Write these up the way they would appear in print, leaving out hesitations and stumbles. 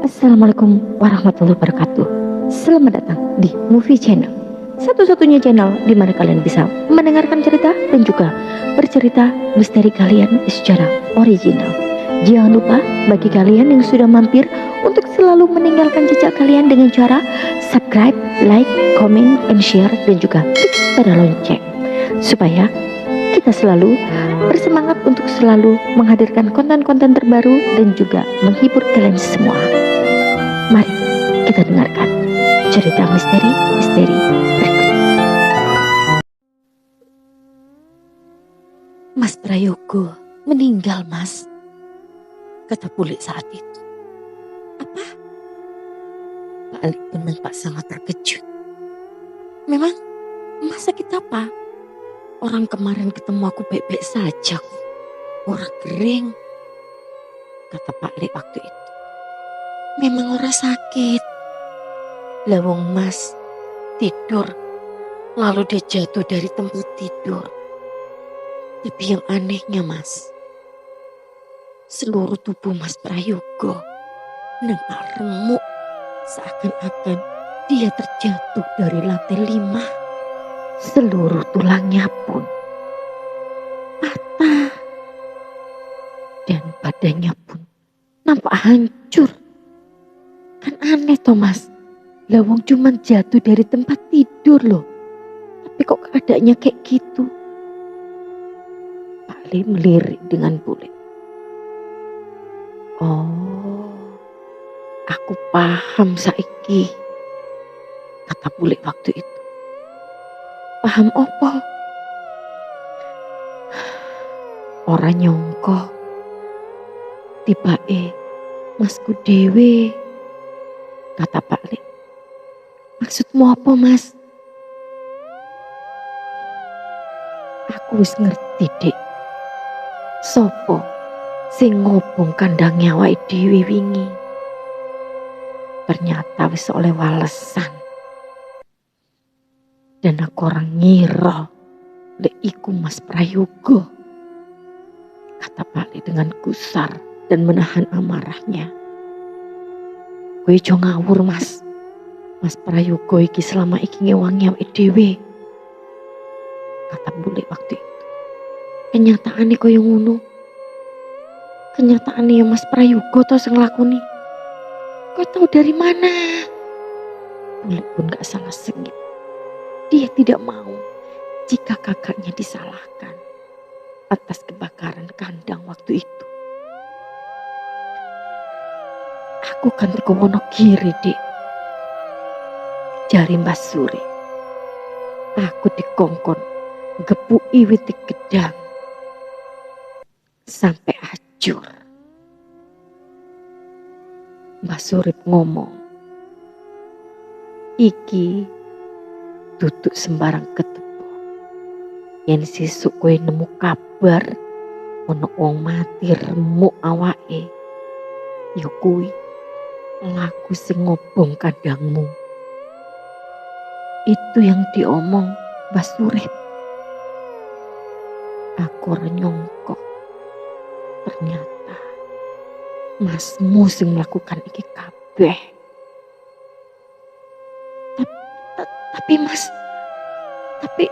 Assalamualaikum warahmatullahi wabarakatuh. Selamat datang di Movie Channel, satu-satunya channel di mana kalian bisa mendengarkan cerita dan juga bercerita misteri kalian secara original. Jangan lupa bagi kalian yang sudah mampir untuk selalu meninggalkan jejak kalian dengan cara subscribe, like, comment, and share, dan juga klik pada lonceng supaya kita selalu bersemangat untuk selalu menghadirkan konten-konten terbaru dan juga menghibur kalian semua. Mari kita dengarkan cerita misteri-misteri berikut. Mas Prayogo meninggal, Mas, kata bule saat itu. Apa? Pak Ali pun nampak sangat terkejut. Memang Mas sakit apa? Orang kemarin ketemu aku baik-baik saja, orang kering, kata Pak Ali waktu itu. Memang orang sakit. Lawang Mas tidur, lalu dia jatuh dari tempat tidur. Tapi yang anehnya, Mas, seluruh tubuh Mas Prayogo nampak remuk, seakan-akan dia terjatuh dari lantai 5. Seluruh tulangnya pun patah dan badannya pun nampak hancur. Kan aneh Thomas, lawang cuma jatuh dari tempat tidur loh, tapi kok keadaannya kayak gitu? Pak Ali melirik dengan bule. Oh, aku paham saiki, kata bule waktu itu. Paham opo? Ora nyongko tibake Masku dhewe, kata Pak Ali. Maksudmu apa, Mas? Aku wis ngerti, Dik. Sopo sing ngobong kandang awake dhewe wingi? Ternyata wis oleh walesan. Dan aku orang ngira lek iku Mas Prayogo, kata Pak Ali dengan gusar dan menahan amarahnya. Kowe aja ngawur, Mas. Mas Prayogo iki selama iki ngewangi awake dhewe, kata bule waktu itu. Kenyataane koyo ngono. Kenyataane ya Mas Prayogo to sing nglakoni. Kowe tahu dari mana? Bule pun gak salah sengit. Dia tidak mau jika kakaknya disalahkan atas kebakaran kandang waktu itu. Aku kan teko Wonogiri, Dik, jari Mbah Suri. Aku dikongkon gepuki wit gedang sampai hancur. Mbah Surip ngomong, iki duduk sembarang ketemu. Yen sesuk kowe nemu kabar ono wong mati remuk awake, ya kuwi laku sing ngobong kandangmu. Itu yang diomong Mbah Surip. Aku ora nyongko ternyata Masmu sing melakukan iki kabeh. Tapi Mas, tapi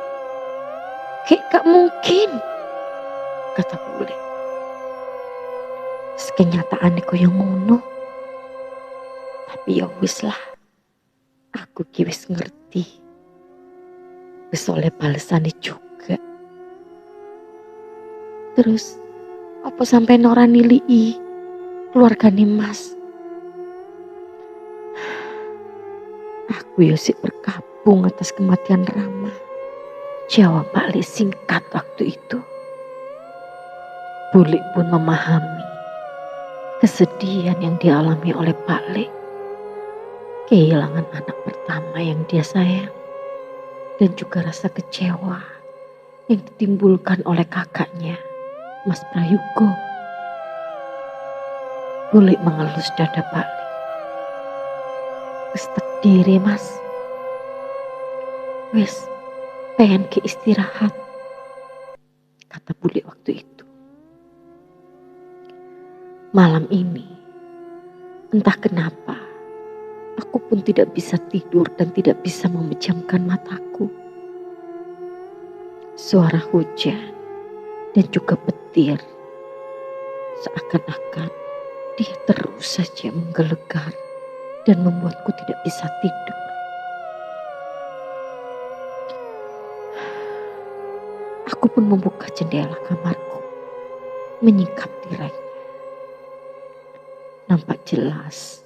kayak gak mungkin, kata bule. Kenyataane koyo ngono. Tapi ya wis lah, aku ki wis ngerti. Wis oleh balesane juga. Terus apa sampai ora nilii keluargane Mas? Aku ya sik berkabung atas kematian Rama, jawab Pak Ali singkat waktu itu. Bule pun memahami kesedihan yang dialami oleh Pak Ali. Kehilangan anak pertama yang dia sayang dan juga rasa kecewa yang ditimbulkan oleh kakaknya, Mas Prayogo. Bule mengelus dada Pak Ali. Wis terdiri, Mas. Wis pengen ke istirahat, kata bule waktu itu. Malam ini Entah kenapa, aku pun tidak bisa tidur dan tidak bisa memejamkan mataku. Suara hujan dan juga petir seakan-akan dia terus saja menggelegar dan membuatku tidak bisa tidur. Aku pun membuka jendela kamarku, menyingkap tirainya. Nampak jelas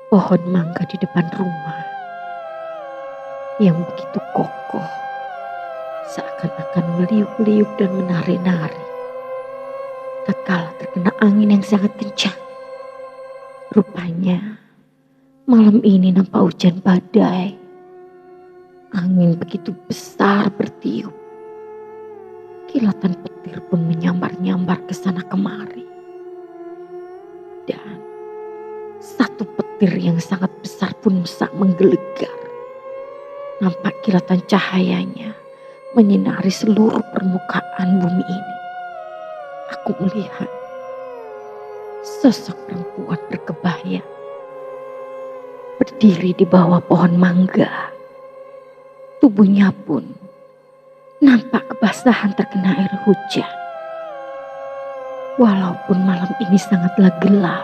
pohon mangga di depan rumah yang begitu kokoh, seakan-akan meliuk-liuk dan menari-nari tatkala terkena angin yang sangat kencang. Rupanya malam ini nampak hujan badai. Angin begitu besar bertiup. Kilatan petir pun menyambar-nyambar ke sana kemari. Dan satu petir yang sangat besar pun menggelegar. Nampak kilatan cahayanya menyinari seluruh permukaan bumi ini. Aku melihat sosok perempuan berkebaya berdiri di bawah pohon mangga. Tubuhnya pun nampak kebasahan terkena air hujan. Walaupun malam ini sangatlah gelap,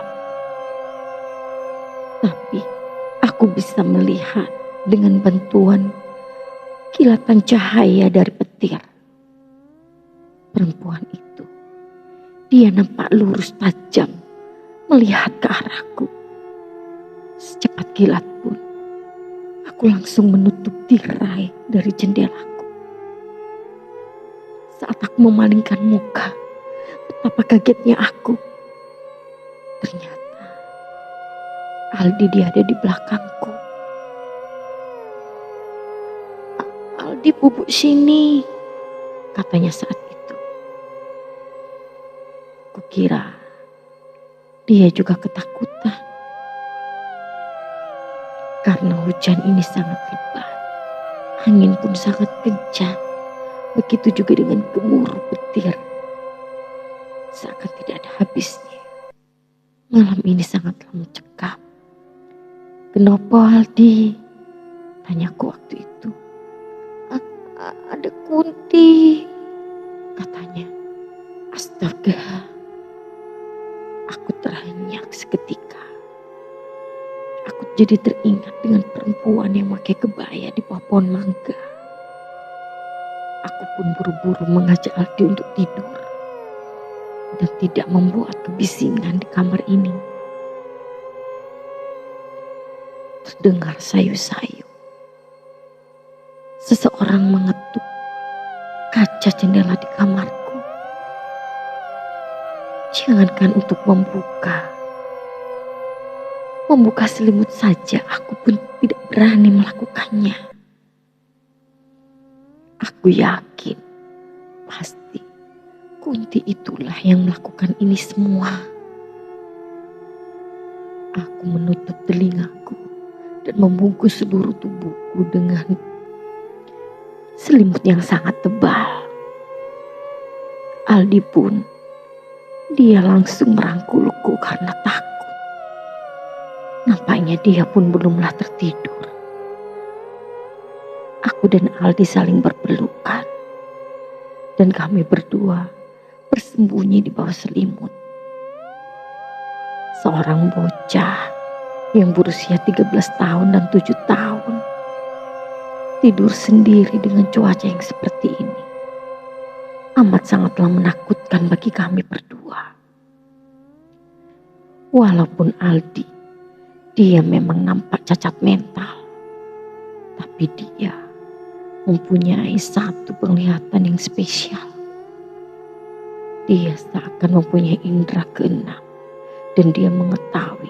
tapi aku bisa melihat dengan bantuan kilatan cahaya dari petir. Perempuan itu, dia nampak lurus tajam melihat ke arahku. Secepat kilat pun, aku langsung menutup tirai dari jendelaku. Saat aku memalingkan muka, betapa kagetnya aku. Ternyata Aldi dia ada di belakangku. Aldi, bubuk sini, katanya saat itu. Kukira dia juga ketakutan. Karena hujan ini sangat lebat, angin pun sangat kencang. Begitu juga dengan gemuruh petir. Seakan tidak ada habisnya. Malam ini sangatlah mencekam. "Kenapa, Aldi?" tanyaku waktu itu. Ada Kunti," katanya. Astaga, aku terhenyak seketika. Aku jadi teringat dengan perempuan yang pakai kebaya di bawah pohon mangga. Aku pun buru-buru mengajak Aldi untuk tidur dan tidak membuat kebisingan di kamar ini. Terdengar sayu-sayu. Seseorang mengetuk kaca jendela di kamarku. Jangankan untuk membuka selimut saja aku pun tidak berani melakukannya. Aku yakin pasti Kunti itulah yang melakukan ini semua. Aku menutup telingaku dan membungkus seluruh tubuhku dengan selimut yang sangat tebal. Aldi pun, dia langsung merangkulku karena takut. Nampaknya dia pun belumlah tertidur. Aku dan Aldi saling berpelukan. Dan kami berdua bersembunyi di bawah selimut. Seorang bocah yang berusia 13 tahun dan 7 tahun tidur sendiri dengan cuaca yang seperti ini amat sangatlah menakutkan bagi kami berdua. Walaupun Aldi, dia memang nampak cacat mental, tapi dia mempunyai satu penglihatan yang spesial. Dia seakan mempunyai indera keenam dan dia mengetahui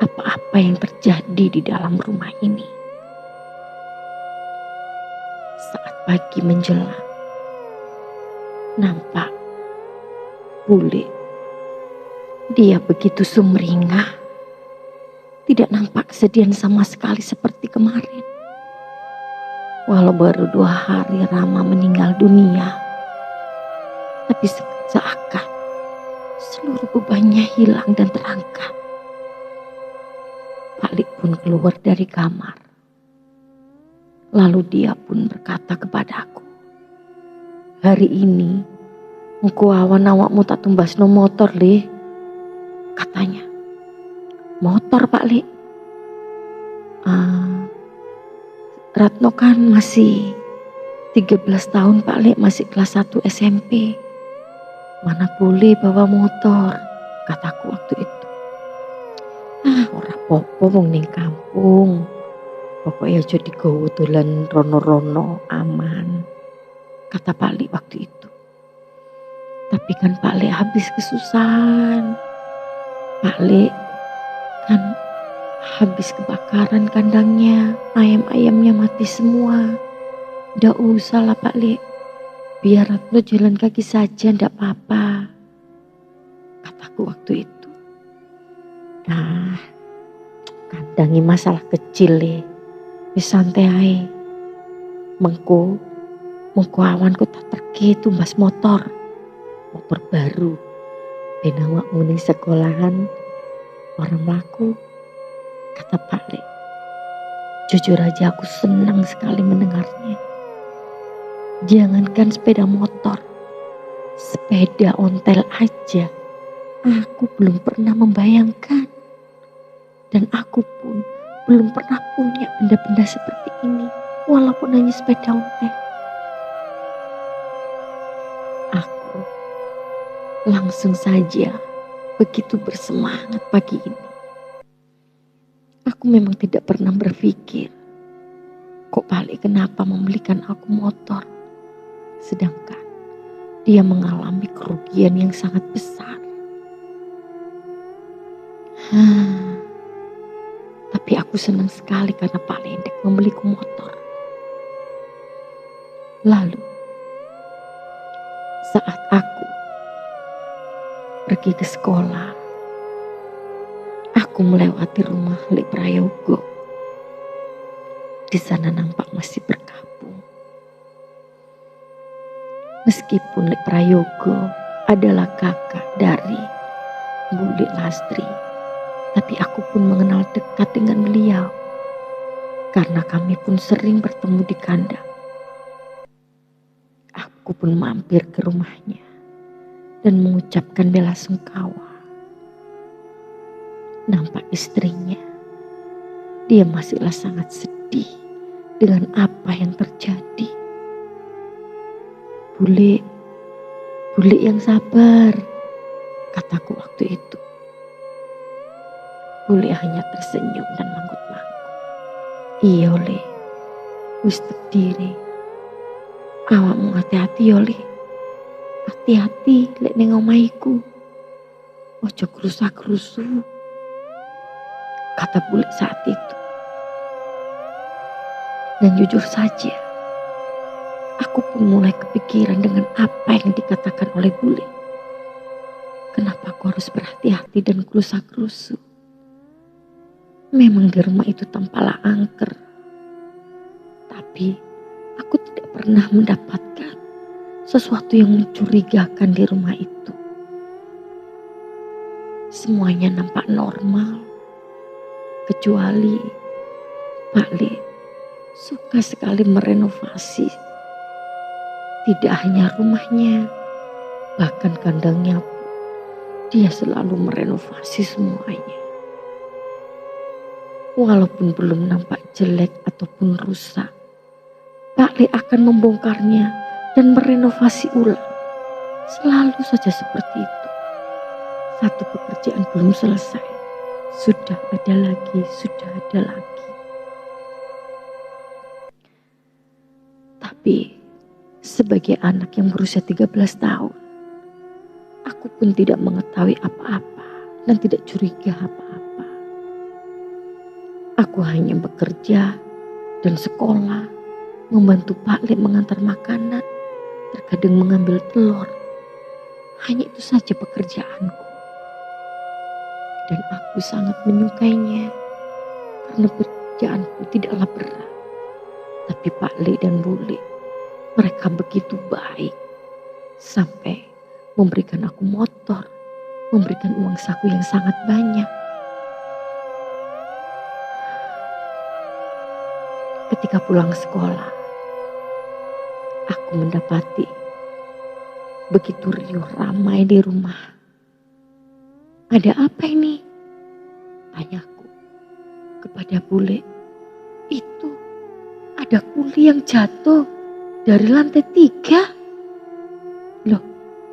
apa-apa yang terjadi di dalam rumah ini. Saat pagi menjelang, nampak bule. Dia begitu sumringah, tidak nampak kesedihan sama sekali seperti kemarin. Walau baru 2 hari Rama meninggal dunia, tapi seakan seluruh bebannya hilang dan terangkat. pun keluar dari kamar. Lalu dia pun berkata kepadaku, "Hari ini engkau awan awakmu tak tumbasno motor, Le," katanya. "Motor, Pak Le? Ah, Ratno kan masih 13 tahun, Pak Le, masih kelas 1 SMP. Mana boleh bawa motor," kataku waktu itu. Ora popo wong ning kampung. Pokoknya aja digowo dolan rono-rono aman, kata Pak Le waktu itu. Tapi kan Pak Le habis kesusahan. Pak Le kan habis kebakaran kandangnya, ayam-ayamnya mati semua. Ndak usah lah Pak Le, biar Ratno jalan kaki saja ndak apa-apa, kataku waktu itu. Nah, kandangi masalah kecil Le, wis santai ae. Mengko awanku tak terke tumbas motor baru. Ben awakmu ning sekolahan orang mlaku, kata Pak Le. Jujur aja aku senang sekali mendengarnya. Jangankan sepeda motor, sepeda ontel aja aku belum pernah membayangkan. Dan aku pun belum pernah punya benda-benda seperti ini, walaupun hanya sepeda ontel. Aku langsung saja begitu bersemangat pagi ini. Aku memang tidak pernah berpikir, kok Pak Le kenapa membelikan aku motor, sedangkan dia mengalami kerugian yang sangat besar. Tapi aku senang sekali karena Pak Le hendak membeliku motor. Lalu, saat aku pergi ke sekolah, aku melewati rumah Lek Prayogo. Di sana nampak masih berkabung. Meskipun Lek Prayogo adalah kakak dari Bu Lek Lastri, tapi aku pun mengenal dekat dengan beliau karena kami pun sering bertemu di kandang. Aku pun mampir ke rumahnya dan mengucapkan bela sungkawa. Nampak istrinya, dia masihlah sangat sedih dengan apa yang terjadi. Bule yang sabar, kataku waktu itu. Bule hanya tersenyum dan manggut-manggut. "Iya Le, wis terdiri. Awakmu hati-hati yo Le. Hati-hati lek ning omahku. Ojo kerusak-kerusu," kata Bule saat itu. Dan jujur saja, aku pun mulai kepikiran dengan apa yang dikatakan oleh Bule. Kenapa aku harus berhati-hati dan kerusak-kerusu? Memang di rumah itu tampaklah angker. Tapi aku tidak pernah mendapatkan sesuatu yang mencurigakan di rumah itu. Semuanya nampak normal. Kecuali Pak Le suka sekali merenovasi. Tidak hanya rumahnya, bahkan kandangnya pun dia selalu merenovasi semuanya. Walaupun belum nampak jelek ataupun rusak, Pak Le akan membongkarnya dan merenovasi ulang. Selalu saja seperti itu. Satu pekerjaan belum selesai, sudah ada lagi, sudah ada lagi. Tapi sebagai anak yang berusia 13 tahun, aku pun tidak mengetahui apa-apa dan tidak curiga apa-apa. Aku hanya bekerja dan sekolah, membantu Pak Le mengantar makanan, terkadang mengambil telur. Hanya itu saja pekerjaanku. Dan aku sangat menyukainya karena pekerjaanku tidaklah berat. Tapi Pak Le dan Bule, mereka begitu baik sampai memberikan aku motor, memberikan uang saku yang sangat banyak. Ketika pulang sekolah, aku mendapati begitu riuh ramai di rumah. Ada apa ini? Tanyaku kepada bule. Itu ada kuli yang jatuh dari lantai 3. Loh,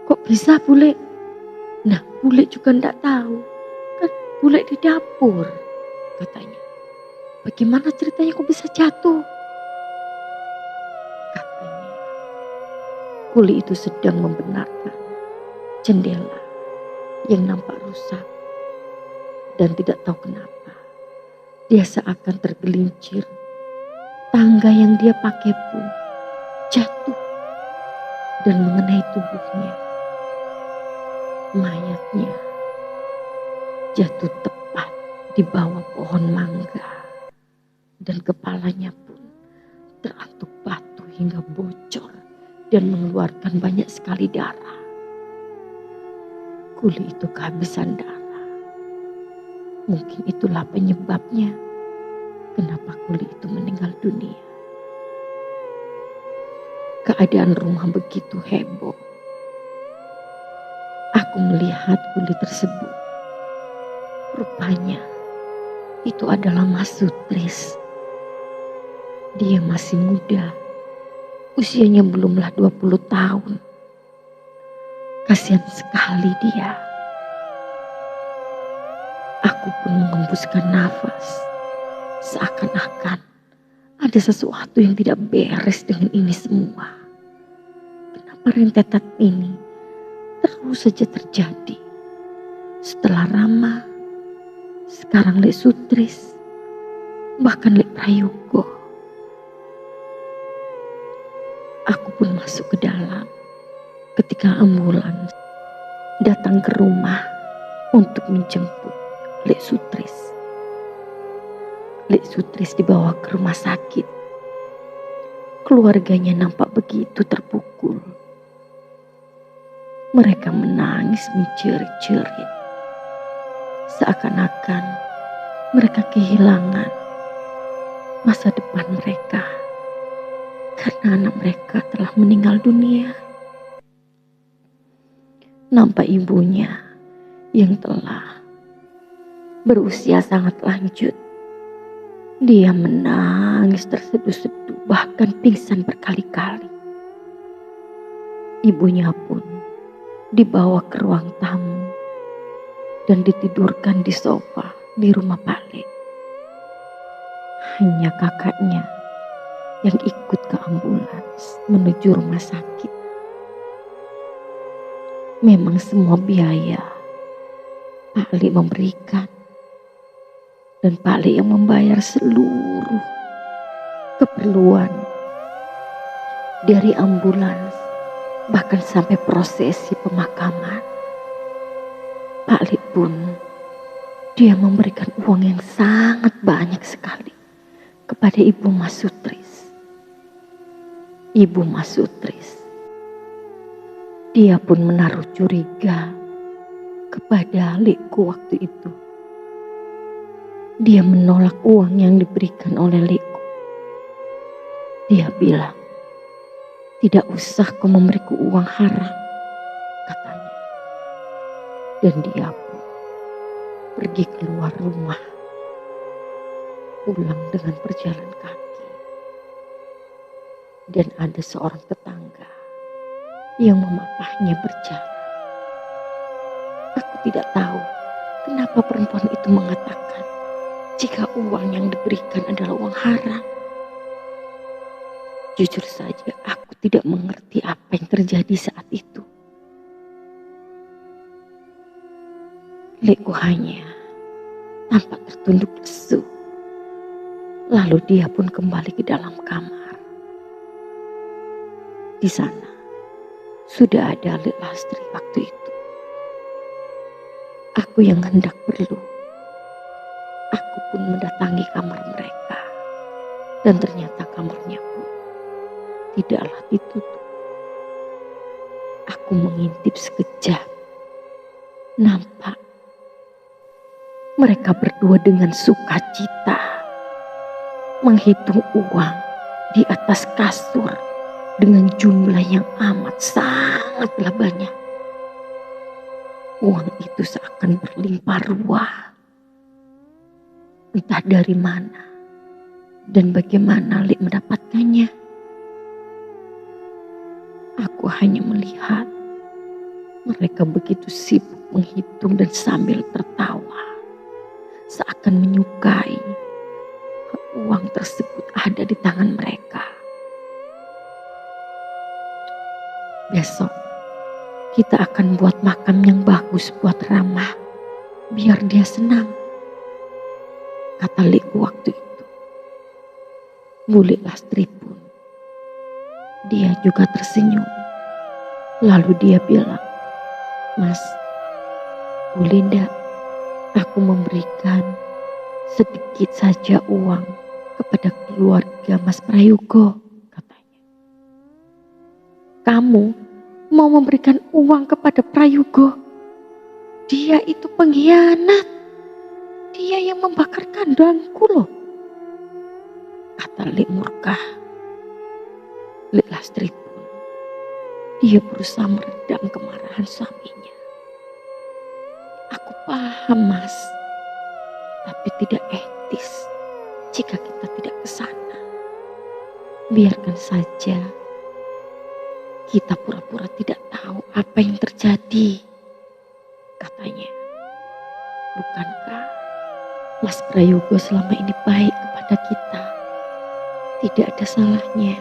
kok bisa bule? Nah, bule juga enggak tahu. Kan bule di dapur, katanya. Bagaimana ceritanya kok bisa jatuh? Katanya, kuli itu sedang membenarkan jendela yang nampak rusak. Dan tidak tahu kenapa, dia seakan tergelincir. Tangga yang dia pakai pun jatuh dan mengenai tubuhnya. Mayatnya jatuh tepat di bawah pohon mangga. Dan kepalanya pun terantuk batu hingga bocor dan mengeluarkan banyak sekali darah. Kuli itu kehabisan darah. Mungkin itulah penyebabnya kenapa kuli itu meninggal dunia. Keadaan rumah begitu heboh. Aku melihat kuli tersebut. Rupanya itu adalah Mas Sutris. Dia masih muda, usianya belumlah 20 tahun. Kasihan sekali dia. Aku pun menghembuskan nafas, seakan-akan ada sesuatu yang tidak beres dengan ini semua. Kenapa rentetan ini terus saja terjadi? Setelah Rama, sekarang Lek Sutris, bahkan Lek Prayogo. Aku pun masuk ke dalam ketika ambulans datang ke rumah untuk menjemput Lek Sutris. Lek Sutris dibawa ke rumah sakit. Keluarganya nampak begitu terpukul. Mereka menangis menjerit-jerit. Seakan-akan mereka kehilangan masa depan mereka. Karena anak mereka telah meninggal dunia. Nampak ibunya yang telah berusia sangat lanjut. Dia menangis terseduh-seduh, bahkan pingsan berkali-kali. Ibunya pun dibawa ke ruang tamu dan ditidurkan di sofa di rumah Pak Lek. Hanya kakaknya yang ikut ke ambulans menuju rumah sakit. Memang semua biaya Pak Lek memberikan, dan Pak Lek yang membayar seluruh keperluan dari ambulans, bahkan sampai prosesi pemakaman. Pak Lek pun dia memberikan uang yang sangat banyak sekali kepada Ibu Mas Sutris. Ibu Mas Sutris, dia pun menaruh curiga kepada Lekku waktu itu. Dia menolak uang yang diberikan oleh Lekku. Dia bilang, "Tidak usah kau memberiku uang haram," katanya. Dan dia pun pergi keluar rumah, pulang dengan berjalan kaki. Dan ada seorang tetangga yang memapahnya berjalan. Aku tidak tahu kenapa perempuan itu mengatakan jika uang yang diberikan adalah uang haram. Jujur saja aku tidak mengerti apa yang terjadi saat itu. Lekku hanya tampak tertunduk lesu. Lalu dia pun kembali ke dalam kamar. Di sana sudah ada Lek Lastri waktu itu. Aku yang hendak perlu. Aku pun mendatangi kamar mereka. Dan ternyata kamarnya pun tidaklah ditutup. Aku mengintip sekejap. Nampak mereka berdua dengan sukacita menghitung uang di atas kasur dengan jumlah yang amat sangatlah banyak. Uang itu seakan berlimpah ruah. Entah dari mana dan bagaimana Lik mendapatkannya. Aku hanya melihat mereka begitu sibuk menghitung dan sambil tertawa, seakan menyukai uang tersebut ada di tangan mereka. Besok kita akan buat makam yang bagus buat Rama, biar dia senang, kata Liku waktu itu. Bule Lastri pun, dia juga tersenyum. Lalu dia bilang, "Mas, boleh ndak aku memberikan sedikit saja uang kepada keluarga Mas Prayogo?" katanya. "Kamu mau memberikan uang kepada Prayogo? Dia itu pengkhianat. Dia yang membakar kandangku loh," kata Lik murka. Lik Lastri pun, dia berusaha meredam kemarahan suaminya. "Aku paham Mas, tapi tidak etis jika kita tidak ke sana. Biarkan saja kita pura-pura tidak tahu apa yang terjadi," katanya. "Bukankah Mas Prayogo selama ini baik kepada kita? Tidak ada salahnya.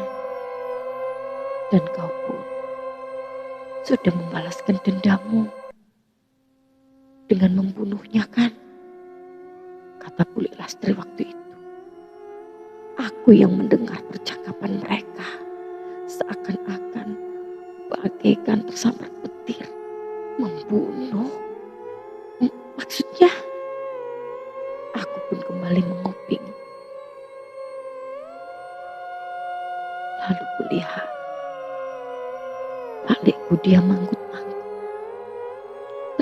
Dan kau pun sudah membalaskan dendammu dengan membunuhnya kan?" kata Bule Lastri waktu itu. Aku yang mendengar percakapan mereka seakan-akan bagaikan tersambar petir. Membunuh? Maksudnya? Aku pun kembali menguping. Lalu kulihat Paklikku dia manggut-manggut.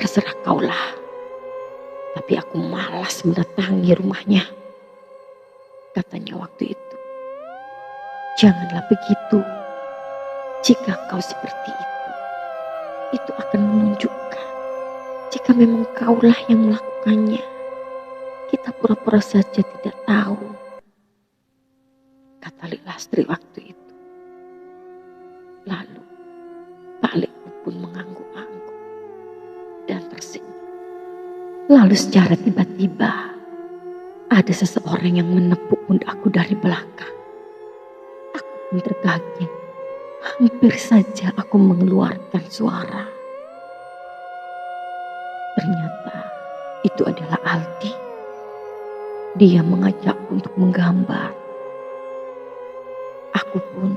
"Terserah kaulah, tapi aku malas mendatangi rumahnya," katanya waktu itu. "Janganlah begitu. Jika kau seperti itu akan menunjukkan jika memang kaulah yang melakukannya. Kita pura-pura saja tidak tahu," kata Lik Lastri waktu itu. Lalu Paklikku pun mengangguk-angguk dan tersenyum. Lalu secara tiba-tiba ada seseorang yang menepuk pundakku dari belakang. Aku pun terkaget. Hampir saja aku mengeluarkan suara. Ternyata itu adalah Aldi. Dia mengajakku untuk menggambar. Aku pun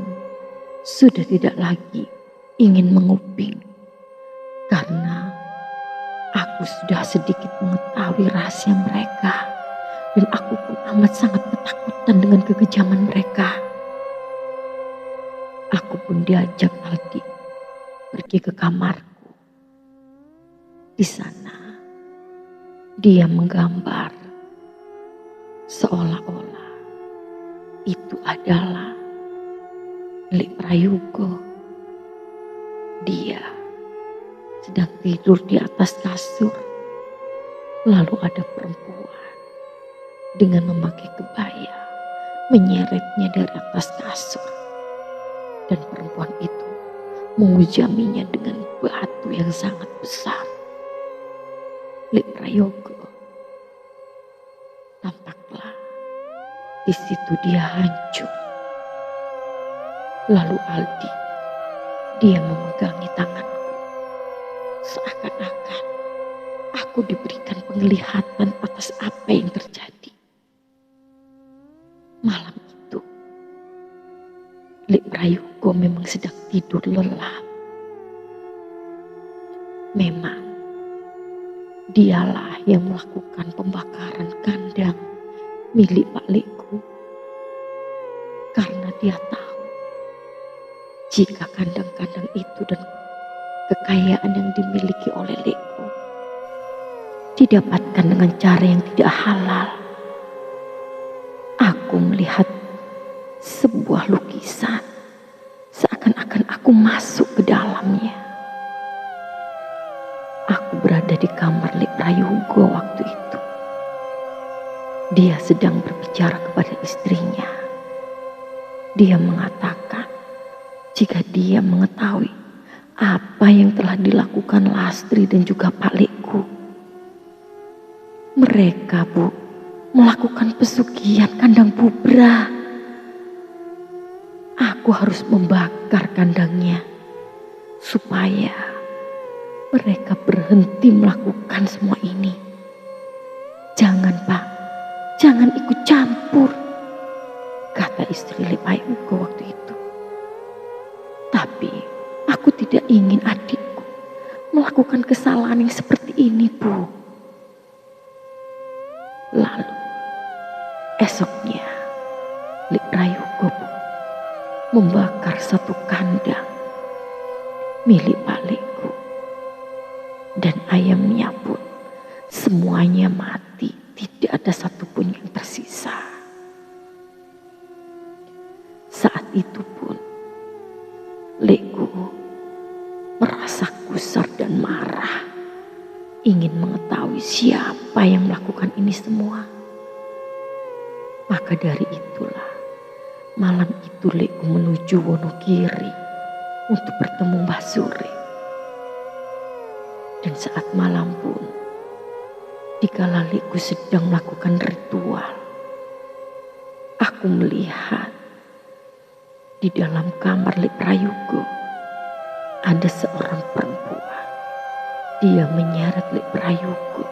sudah tidak lagi ingin menguping, karena aku sudah sedikit mengetahui rahasia mereka, dan aku pun amat sangat ketakutan dengan kekejaman mereka. Aku pun diajak Aldi pergi ke kamarku. Di sana dia menggambar seolah-olah itu adalah Lik Prayogo. Dia sedang tidur di atas kasur. Lalu ada perempuan dengan memakai kebaya menyeretnya dari atas kasur. Dan perempuan itu menghujaminya dengan batu yang sangat besar. Lik Prayogo tampaklah di situ dia hancur. Lalu Aldi, dia memegangi tanganku, seakan-akan aku diberikan penglihatan atas apa yang terjadi. Malam itu Lik Prayogo memang sedang tidur lelap. Memang dialah yang melakukan pembakaran kandang milik Paklikku, karena dia tahu jika kandang-kandang itu dan kekayaan yang dimiliki oleh Likku didapatkan dengan cara yang tidak halal, aku melihat sebuah lukisan, seakan-akan aku masuk ke dalamnya. Aku berada di kamar Lek Prayogo waktu itu. Dia sedang berbicara kepada istrinya. Dia mengatakan jika dia mengetahui apa yang telah dilakukan Lastri dan juga Pak Lekku. Mereka, Bu, melakukan pesugihan kandang Bubra. Aku harus membakar kandangnya supaya mereka berhenti melakukan semua ini. Jangan, Pak, jangan ikut campur, kata istri Lek Prayogo waktu itu. Tapi aku tidak ingin adikku melakukan kesalahan yang seperti ini, Bu. Lalu esoknya Lek Prayogo membakar satu kandang milik Pak Lekku. Dan ayamnya pun semuanya mati, tidak ada satupun yang tersisa. Saat itu pun Lekku merasa gusar dan marah, ingin mengetahui siapa yang melakukan ini semua. Maka dari itulah malam itu Lekku menuju Wonogiri untuk bertemu Mbah Sure. Dan saat malam pun, dikala Lekku sedang melakukan ritual, aku melihat di dalam kamar Lek Prayogo ada seorang perempuan. Dia menyeret Lek Prayogo.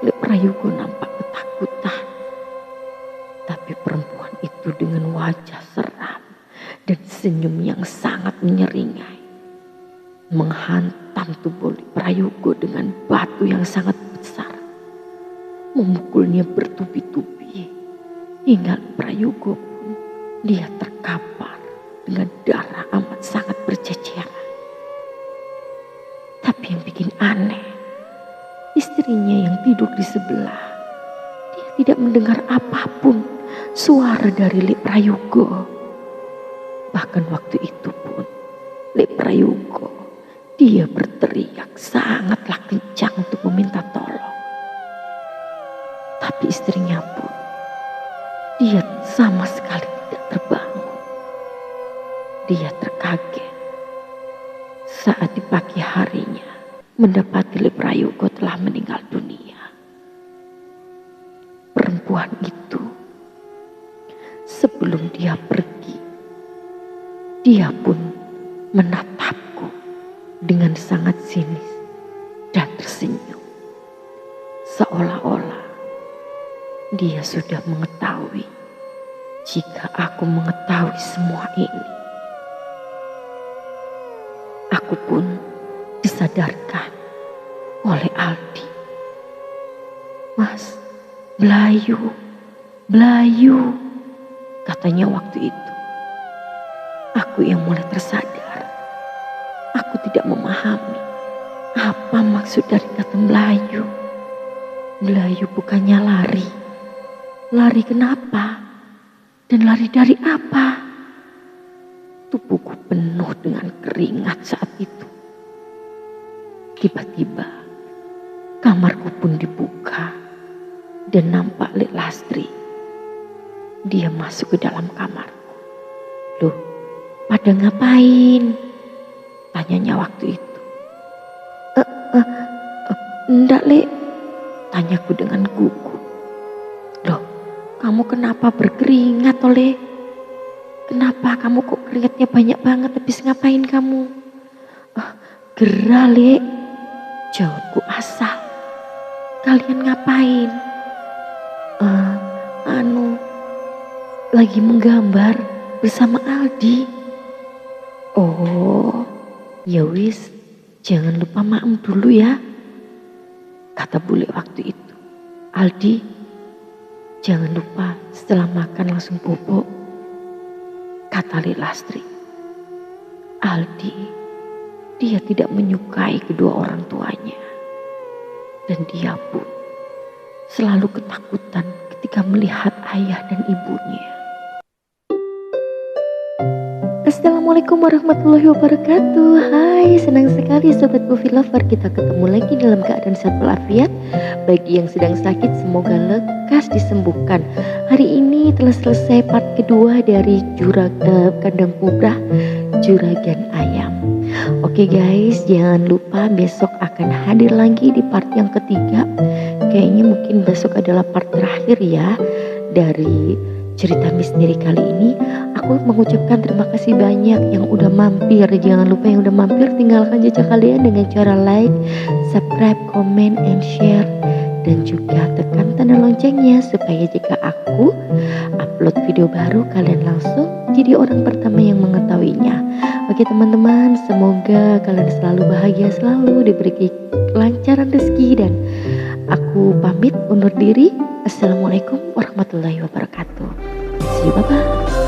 Lek Prayogo nampak ketakutan. Tapi perempuan itu dengan wajah seram dan senyum yang sangat menyeringai menghantam tubuh Lek Prayogo dengan batu yang sangat besar, memukulnya bertubi-tubi hingga Lek Prayogo pun dia terkapar dengan darah amat sangat berceceran. Tapi yang bikin aneh, istrinya yang tidur di sebelah, dia tidak mendengar apapun suara dari Lek Prayogo. Bahkan waktu itu pun Lek Prayogo dia berteriak sangatlah kencang untuk meminta tolong. Tapi istrinya pun dia sama sekali tidak terbangun. Dia terkaget saat di pagi harinya mendapati Lek Prayogo telah meninggal dunia. Perempuan itu sebelum dia pergi, dia pun menatapku dengan sangat sinis dan tersenyum, seolah-olah dia sudah mengetahui jika aku mengetahui semua ini. Aku pun disadarkan oleh Aldi. Mas, Belayu, Belayu, katanya waktu itu. Aku yang mulai tersadar. Aku tidak memahami apa maksud dari kata Melayu. Melayu bukannya lari. Lari kenapa? Dan lari dari apa? Tubuhku penuh dengan keringat saat itu. Tiba-tiba kamarku pun dibuka dan nampak Lek Lastri. Dia masuk ke dalam kamarku. Loh, pada ngapain? Tanyanya waktu itu. Enggak, Lek, tanyaku dengan gugup. Loh, kamu kenapa berkeringat, Lek? Kenapa kamu kok keringatnya banyak banget? Habis ngapain kamu? Gerah, Lek, jawabku asal. Kalian ngapain? Lagi menggambar bersama Aldi. Oh, ya wis, jangan lupa maem dulu ya, kata bule waktu itu. Aldi, jangan lupa setelah makan langsung bobo, kata Lek Lastri. Aldi, dia tidak menyukai kedua orang tuanya. Dan dia pun selalu ketakutan ketika melihat ayah dan ibu Assalamualaikum warahmatullahi wabarakatuh. Hai, senang sekali Sobat Movie Lover, kita ketemu lagi dalam keadaan sehat walafiat. Bagi yang sedang sakit, semoga lekas disembuhkan. Hari ini telah selesai part kedua dari kandang kubra Juragan Ayam. Oke guys, jangan lupa besok akan hadir lagi di part yang ketiga. Kayaknya mungkin besok adalah part terakhir ya dari cerita misteri kali ini. Aku mengucapkan terima kasih banyak yang udah mampir. Jangan lupa yang udah mampir, tinggalkan jejak kalian dengan cara like, subscribe, comment, and share. Dan juga tekan tanda loncengnya supaya jika aku upload video baru, kalian langsung jadi orang pertama yang mengetahuinya. Oke teman-teman, semoga kalian selalu bahagia, selalu diberi kelancaran rezeki. Dan aku pamit undur diri. Assalamualaikum warahmatullahi wabarakatuh. See you, bye-bye.